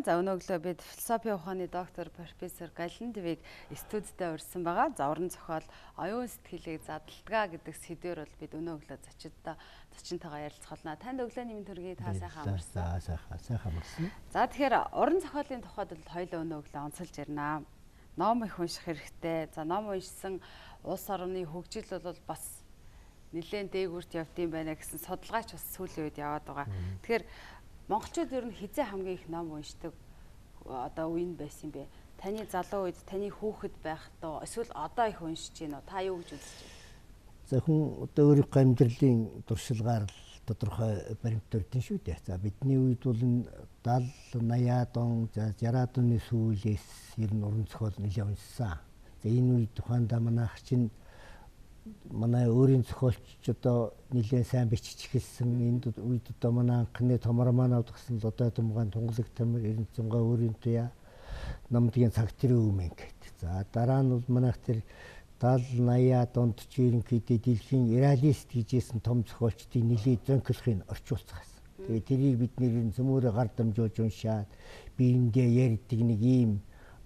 За өнөөглөө бид философи ухааны доктор профессор Галендвиг студидтэй урьдсан байгаа. За уран зохиол оюун сэтгэлийг задалдгаа гэдэг сэдвээр бол бид өнөөглөө зочинтойгоо ярилцах болно. Танд өглөөний мэнд төргий та сайхан амарсан. Сайхан амарсан. За тэгэхээр уран зохиолын тухайд бол хоёулаа өнөөглөө онцолж ярина. Ном их унших хэрэгтэй. За ном уншсан улс орны хөгжил бол бас нэлээд дээгүүрт явд юм байна гэсэн судалгаач бас сүүлийн үед яваад байгаа. Тэгэхээр монголчууд ер нь хизээ хамгийн их ном уншдаг одоо үе нь байсан юм бэ? Таны залуу үед таны хүүхэд байхдаа эсвэл одоо их уншиж байна уу? Та юу гэж үзэж байна? За хүн одоо өөрийнхөө амьдралын туршилгаар л тодорхой баримт өрдөн шүү дээ. За бидний үед бол 70, 80-аад он, 60-аад оны сүүлээс ер нь уран зохиол нэлээд уншсан. За энэ үед тухайдаа манайх чинь манай өөрийн зохиолч одоо нэлээд сайн бичиж эхэлсэн. Энд үед одоо манай анхны томор манад гэсэн л одоо томгоон тунгалаг тамир Эрдэнэцэнгээ өөрийн туяа намдгийн цаг төрийн өмнө гэдэг. За дараа нь бол манайх тэр 70, 80-аад онд ч ерөнхийдөө дэлхийн реалист гэжсэн том зохиолчдын нэлээд зөнхлөхийг орчуулсан. Тэгээ тэрийг бид нэр зөмөрө гар дамжуулж уншаад биендээ ярьдаг нэг ийм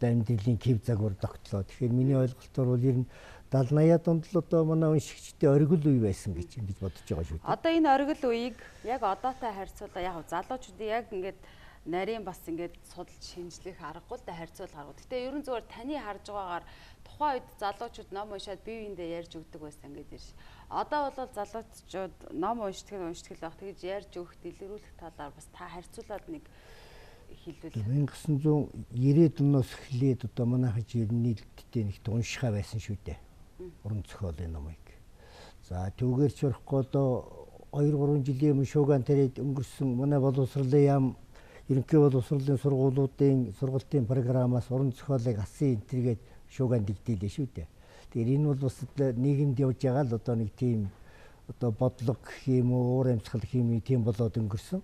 одоо амьдралын хэв загвар тогтлоо. Тэгэхээр миний ойлголтоор бол ер нь 70-80-аад онд л одоо манай уншигчдын оргил үе байсан гэж бодож байгаа шүү дээ. Одоо энэ оргил үеийг яг одоотой харьцуулаа яг залуучуудын яг ингээд нарийн бас ингээд судалж шинжлэх аргагүй л да харьцуул гаргав. Гэтэ ерөн зүгээр таны харж байгаагаар тухайн үед залуучууд ном уншаад бие биендээ ярьж өгдөг байсан гэдэг юм шиг. Одоо бол залуучууд ном уншдаг л байх. Тэгэж ярьж өгөх, дэлгэрүүлэх талаар бас та харьцуулаад нэг хэлвэл 1990-ад оноос эхлээд одоо манайх ер нь нийлдэдээ нэг уншихаа байсан шүү дээ. Уран зохиолын номыг. За түүгээр ч орохгүй одоо 2-3 жилийн өмнө шууган тариад өнгөрсөн манай боловсролын яам ерөнхий боловсролын сургалтын программаас уран зохиолыг асан энтергээд шууган дэгдээлээ шүү дээ. Тэгэхээр энэ бол бас нийгэмд явж байгаа л одоо нэг тийм одоо бодлого гэх юм уу, уур амьсгал гэх юм тийм болоод өнгөрсөн.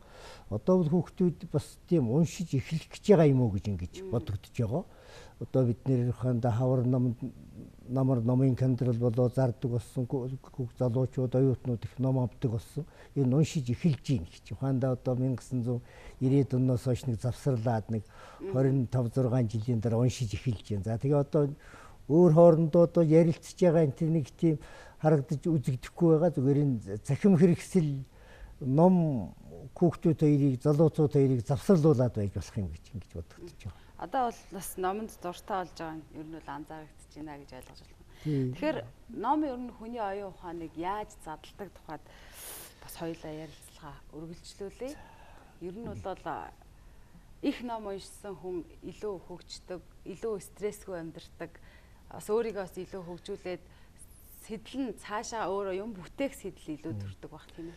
Одоо бол хүүхдүүд бас тийм уншиж эхлэх гэж байгаа юм уу гэж ингэж бодогдож байгаа. Одоо бид нэр ханда хавар номын кандрал болоо зардаг болсон хүүхд залуучууд оюутнууд их ном авдаг болсон. Энэ уншиж эхэлж гин гэж. Ухаандаа одоо 1990-ад оноос хойш нэг завсарлаад нэг 25-6 жилийн дараа уншиж эхэлж байна. За тэгээ одоо өөр хоорондоо одоо ярилцж байгаа энэ тэр нэг тийм харагдаж үзэгдэхгүй байгаа. Зүгээр энэ захим хэрэгсэл ном хүүхдүүд хоёрыг залуучууд хоёрыг завсарлуулад байж болох юм гэж ингэж бодогдож байна. Одоо бол бас номонд дуртай болж байгаа нь ер нь бол анзаарэгдэж байна гэж ойлгож байна. Тэгэхээр ном ер нь хүний оюун ухааныг яаж задалдаг тухайд бас хоёулаа ярилцлага үргэлжлүүлээ. Ер нь бол их ном уншсан хүн илүү хөгждөг, илүү стрессгүй амьдардаг, бас өөрийгөө бас илүү хөгжүүлээд сэтэл нь цаашаа өөрөө юм бүтээх сэтэл илүү төрдөг баг тийм ээ.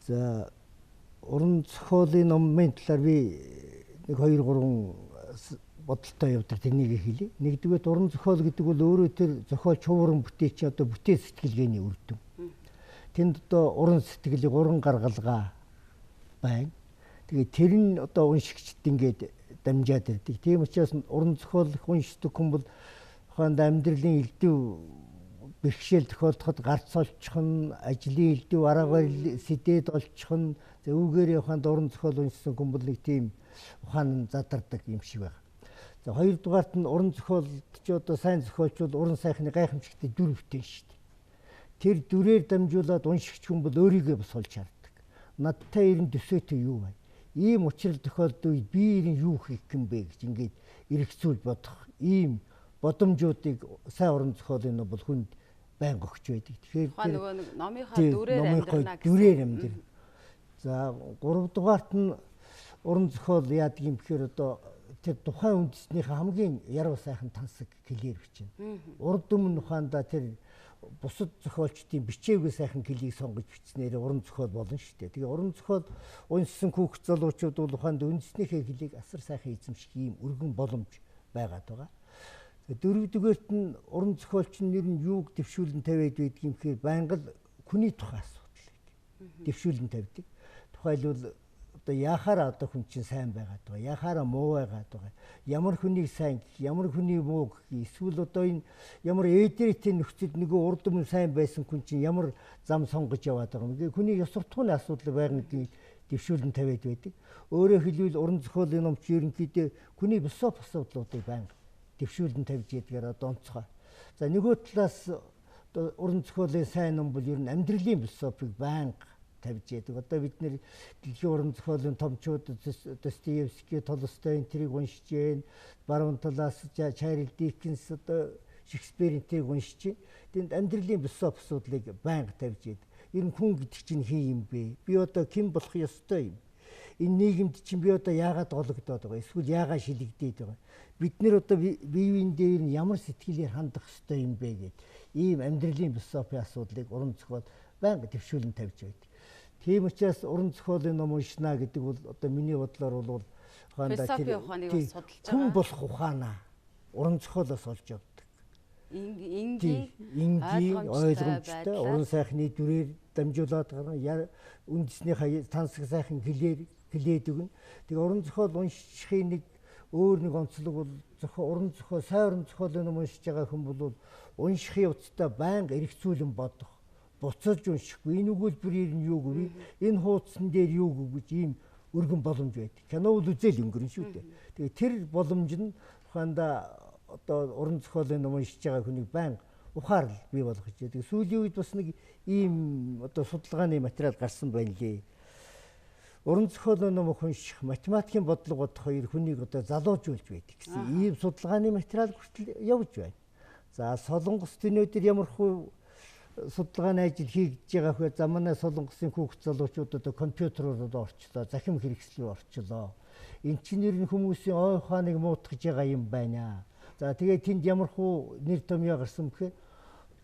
За уран зохиолын номын талаар би нэг 2-3 бодолтой явдаг тэрнийг хэлье. Нэгдүгээр уран зохиол гэдэг бол өөрөө тэр зохиолч хувран бүтээч одоо бүтээл сэтгэлгээний үр дүн. Тэнд одоо уран сэтгэлийг уран гаргалгаа байна. Тэгээ тэр нь одоо уншигчд ингээд дамжаад ирдэг. Тийм учраас уран зохиол уншдаг хүн бол ухаанд амьдралын элдв бэрхшээл тохиолдоход гарц олчих нь, ажлын элдв арга барил сэдээд олчих нь, үүгээр ухаанд уран зохиол уншсан хүн бол нэг тийм ухаан задардаг юм шиг байна. За хоёрдугаарт нь уран зохиолд ч одоо сайн зохиолч бол уран сайхны гайхамшигтай дүр бүтээн шүү дээ. Тэр дүрээр дамжуулаад уншигч хүн бол өөрийгөө бас олж хардаг. Надтай ирэн төсөөтэй юу байна? Ийм учрал тохиолдол үед би ирэн юу хийх юм бэ гэж ингээд эргэцүүлж бодох ийм бодомжуудыг сайн уран зохиолын ном бол хүнд байнга өгч байдаг. Тэгэхээр нөгөө номынхаа дүрээр амьдрна. За гуравдугаарт нь уран зохиол яадаг юм гэхээр одоо тэр тухайн үндэснийхээ хамгийн яруу сайхан тансаг клэр бичнэ. Урд өмнө ухаандаа тэр бусад зохиолчдын бичээгүй сайхан клийг сонгож бичснээр уран зохиол болно шүү дээ. Тэгээ уран зохиол уншсан хүүхд залуучууд бол ухаанд үндэснийхээ клийг асар сайхан эзэмших ийм өргөн боломж байгаад байгаа. Дөрөвдүгээрт нь уран зохиолч нь ер нь юуг дэвшүүлэн тавиад байдаг юм гэхээр байнга л хүний тухай асуудлыг дэвшүүлэн тавьдаг. Тухайлбал одоо яхаараа одоо хүн чинь сайн байгаад байгаа, яхаараа муу байгаад байгаа. Ямар хүнийг сайн гэх, ямар хүнийг муу гэх, эсвэл одоо энэ ямар эдрэтэй нөхцөл нөгөө урд өмнө сайн байсан хүн чинь ямар зам сонгож яваад байгаа юм. Хүний ёс суртахууны асуудал байгаад дэвшүүлэн тавиад байдаг. Өөрөөр хэлбэл уран зохиолын номч ерөнхийдөө хүний философи асуудлуудыг байнга дэвшүүлэн тавьж ядгаар онцгой. За нөгөө талаас уран зохиолын сайн ном бол ер нь амьдралын философиг байнга тавьж яадаг. Одоо бид нэр дэлхийн уран зохиолын томчууд Достоевский, Толстой энтрийг уншиж байна. Баруун талаас Чарльз Диккенс, одоо Шекспирийн тэрийг уншиж байна. Тэнд амьдралын философи асуудлыг байнга тавьж яадаг. Ер нь хүн гэдэг чинь хин юм бэ? Би одоо хэн болох ёстой юм? Энэ нийгэмд чинь би одоо яагаад гологдоод байгаа? Эсвэл яагаад шилэгдээд байгаа? Бид нэр одоо биеийн дээр нь ямар сэтгэлээр хандах ёстой юм бэ гэд ийм амьдралын философи асуудлыг уран зохиол байнга төвшүүлэн тавьж байдаг. Тийм учраас уран зохиолын ном уншина гэдэг бол одоо миний бодлоор бол философи ухааныг бас судалж байгаа. Хүн болох ухаанаа уран зохиолоос олж авдаг. Энгийн ойлгомжтой уран сайхны дүрээр дамжуулаад гарна. Үндэснийхээ тансаг сайхан хэлээд өгнө. Тэгээ уран зохиол уншихын нэг өөр нэг онцлог бол уран зохиол, сайн уран зохиолын ном уншиж байгаа хүн бол уншихын явцдаа байнга эргэцүүлэн бодох, буцаж уншихгүй. Энэ өгүүлбэрээр нь юу гэв? Энэ хуудсан дээр юу гэж ийм өргөн боломж байдаг. Кино бол үзэл өнгөрөн шүү дээ. Тэгээ тэр боломж нь ухаанда одоо уран зохиолын ном уншиж байгаа хүнийг байнга ухаарл бий болгож байдаг. Сүүлийн үед бас нэг ийм одоо судалгааны материал гарсан байна лээ. Уран зохиолын ном унших, математикийн бодлого бодох хоёр хүнийг одоо залуужуулж байдаг гэсэн ийм судалгааны материал хүртэл явж байна. За Солонгос тэнүүдээр ямар хөө судалгааны ажил хийж байгаа хөө замнаа Солонгосын хүүхд залуучууд одоо компьютероор орчлоо, захим хэрэгслээр орчлоо. Энд чинь нэр нь хүмүүсийн ой ухааныг муутгаж байгаа юм байна. За тэгээд тэнд ямар хөө нэр томьёо гарсан бэхээр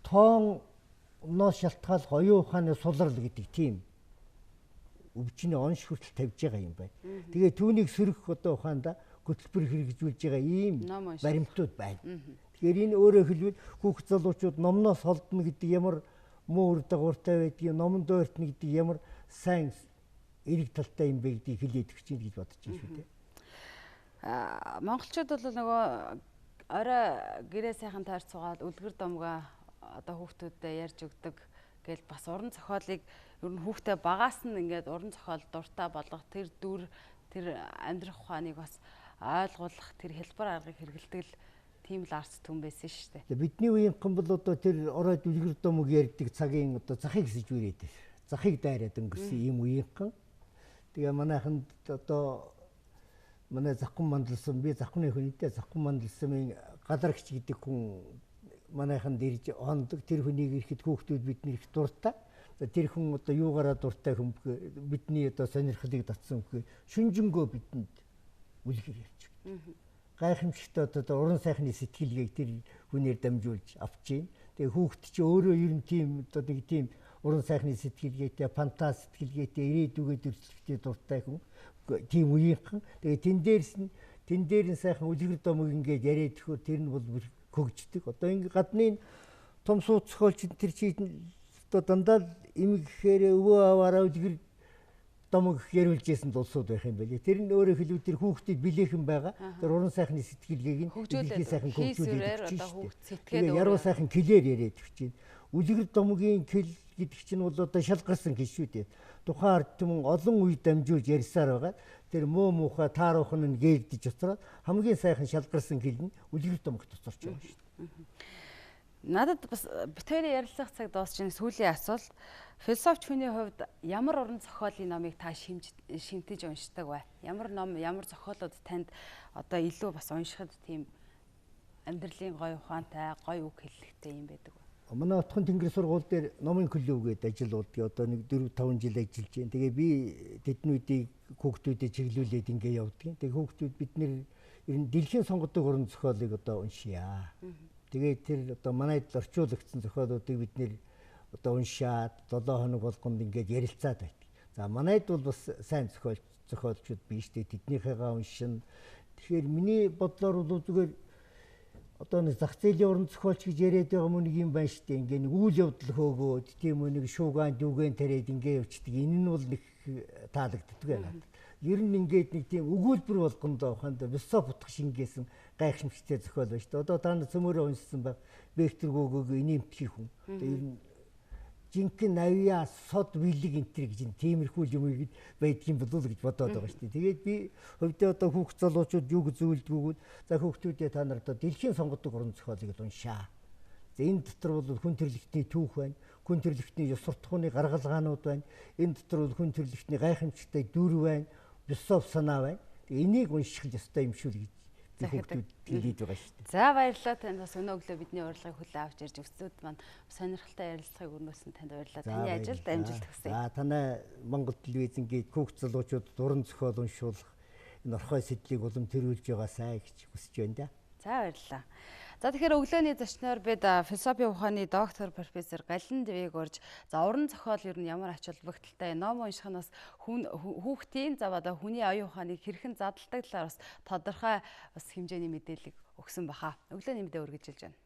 тооноос шалтгаалх оюун ухааны сулрал гэдэг тийм өвчний онш хүртэл тавьж байгаа юм байна. Тэгээд түүнийг сөрөх одоо ухаанда хөтөлбөр хэрэгжүүлж байгаа ийм баримтууд байна. Тэгэхээр энэ өөрөөр хэлбэл хүүхд залуучууд номноос холдно гэдэг ямар муу үр дагавартай байдгийг, номон доортно гэдэг ямар сайн эрэг талтай юм бэ гэдгийг хэлээд өгч чинь гэж бодож байна шүү дээ. Монголчууд бол нөгөө орой гэрээ сайхан таарч суугаад үлгэр домгоо одоо хүүхдүүдэд ярьж өгдөг гэл бас уран зохиолыг ер нь хүүхдээ багаас нь ингээд уран зохиол дуртай болгох тэр дүр тэр амьдрах ухааныг бас ойлгуулах тэр хэлбэр аргыг хэрэгэлдэг л тийм л арц түн байсан шүү дээ. Бидний үеийнхэн бол одоо тэр оройд үлгэр домог ярьдаг цагийн одоо захыг сэж үрээд захыг дайраад өнгөрсөн ийм үеийнхэн. Тэгээ манайханд одоо манай Завхан Мандалсан, би Завхны хүнтэй Завхан Мандалсамын гадарагч гэдэг хүн манайханд ирж ондог. Тэр хүнийг ирэхэд хүүхдүүд бидний их дуртай. Тэр хүн одоо юугаараа дуртай хүн бидний одоо сонирхлыг татсан хүн шүнжэнгөө бидэнд үлгэр ярьж өгдөг. Гайхамшигтай одоо уран сайхны сэтгэлгээг тэр хүнээр дамжуулж авч байна. Тэгээ хүүхд чи өөрөө ер нь тийм одоо нэг тийм уран сайхны сэтгэлгээтэй, фантаз сэтгэлгээтэй, ирээдүгээ төрөлхтөй дуртай хүн. Тийм үеийнхэн. Тэгээ тэн дээр нь сайхан үлгэр домог ингээд яриад өгөхөөр тэр нь бол хөгждөг. Одоо ингээд гадны том сууд зохиолч тэр чи одоо дандаа эмгэхээр өвөө аваараа үлгэр домог яриулж байсан улсууд байх юм байлээ. Тэр нь өөрөөр хэлбэл тэр хүүхдэд билээхэн байгаа. Тэр уран сайхны сэтгэлгээг нь хөгжүүлээд сайхан хөгжүүлээд одоо хүүхд сэтгэгээд яруу сайхан клээр яриад өгч байна. Үлгэр домгийн кэл гэдэг чинь бол одоо шалгарсан кэл шүү дээ. Тухайн ард түмэн олон үе дамжуулж ярьсаар байгаа. Тэр муу муухай тааруухан нь гээгдэж уцраад хамгийн сайхан шалгарсан кэл нь үлгэр домогт уцарч байгаа шүү дээ. Надад бас битэрийн ярилцах цаг дуусчихын сүүлийн асуулт философч хүний хувьд ямар уран зохиолын номыг та шимтэж уншдаг вэ? Ямар ном, ямар зохиолууд танд одоо илүү бас уншихад тийм амьдралын гоё ухаантай, гоё үг хэллэгтэй юм байдаг вэ? Манай Утгын тэнгэр сургууль дээр номын клуб гэдэг ажил болдгийг одоо нэг 4-5 жил ажиллаж байна. Тэгээ би тэднүүдийг хүүхдүүдэд чиглүүлээд ингэ явдаг. Тэгээ хүүхдүүд бид нэр ер нь дэлхийн сонгодог уран зохиолыг одоо уншия. Тэгээд тэр одоо манайд л орчуулагдсан зохиолуудыг бид нэр одоо уншаад 7 хоног болгонд ингээд ярилцаад байдаг. За манайд бол бас сайн зохиолчуд биш дээ. Тэднийхээгээ уншина. Тэгэхээр миний бодлоор бол зүгээр одоо нэг зах зээлийн уран зохиолч гэж яриад байгаа мөн нэг юм байна шүү дээ. Ингээ нэг үйл явдал хөөгөөд тийм үү нэг шуугаан дүүгэн тариад ингээ явчихдаг. Энэ нь бол нэг таалагддаг байна. Ер нь ингээд нэг тийм өгүүлбэр болгондоо ухаанд философи утга шингээсэн гайхамшигтай зохиол байна шүү дээ. Одоо та нар цөмөрөө уншсан баг Вектор Гогогийн эниймтгий хүн. Одоо ер нь жинхэнэ авьяа сод бэлэг энтер гэж тиймэрхүү юм байдгийн болов уу гэж бодоод байгаа шүү дээ. Тэгээд би хөвдөө одоо хүүхд залуучууд юг зөвлөдгүүгүүд за хүүхдүүдээ та нар одоо дэлхийн сонгодог уран зохиолыг уншаа. За энэ дотор бол хүн төрлөختний түүх байна. Хүн төрлөختний ёс суртахууны гаргалгаанууд байна. Энэ дотор бол хүн төрлөختний гайхамшигтай дүр байна. Бюсов санаа байна. Энийг унших ёстой юм шүү гэж хүүхдүүд хэлээд байгаа шүү дээ. За баярлалаа танд бас өнөө өглөө бидний урилгыг хүлээн авч ирж өсвүүд маань сонирхолтой ярилцлагыг өрнөсөн танд баярлалаа. Таны ажилд амжилт хүсье. За танай Монгол телевизэнгийн хүүхд залуучууд уран зохиол уншуулах энэ орхой сэдлийг улам төрүүлж байгаасай гэж хүсэж байна да. За баярлалаа. За тэгэхээр өглөөний зочноор бид философи ухааны доктор профессор Галин Дэвийг урьж за уран зохиол ер нь ямар ач холбогдолтой ном уншихнаас хүүхдийн за одоо хүний оюун ухааныг хэрхэн задалдаг талаар бас тодорхой бас хэмжээний мэдээлэл өгсөн баха. Өглөөний мэдээ үргэлжилж байна.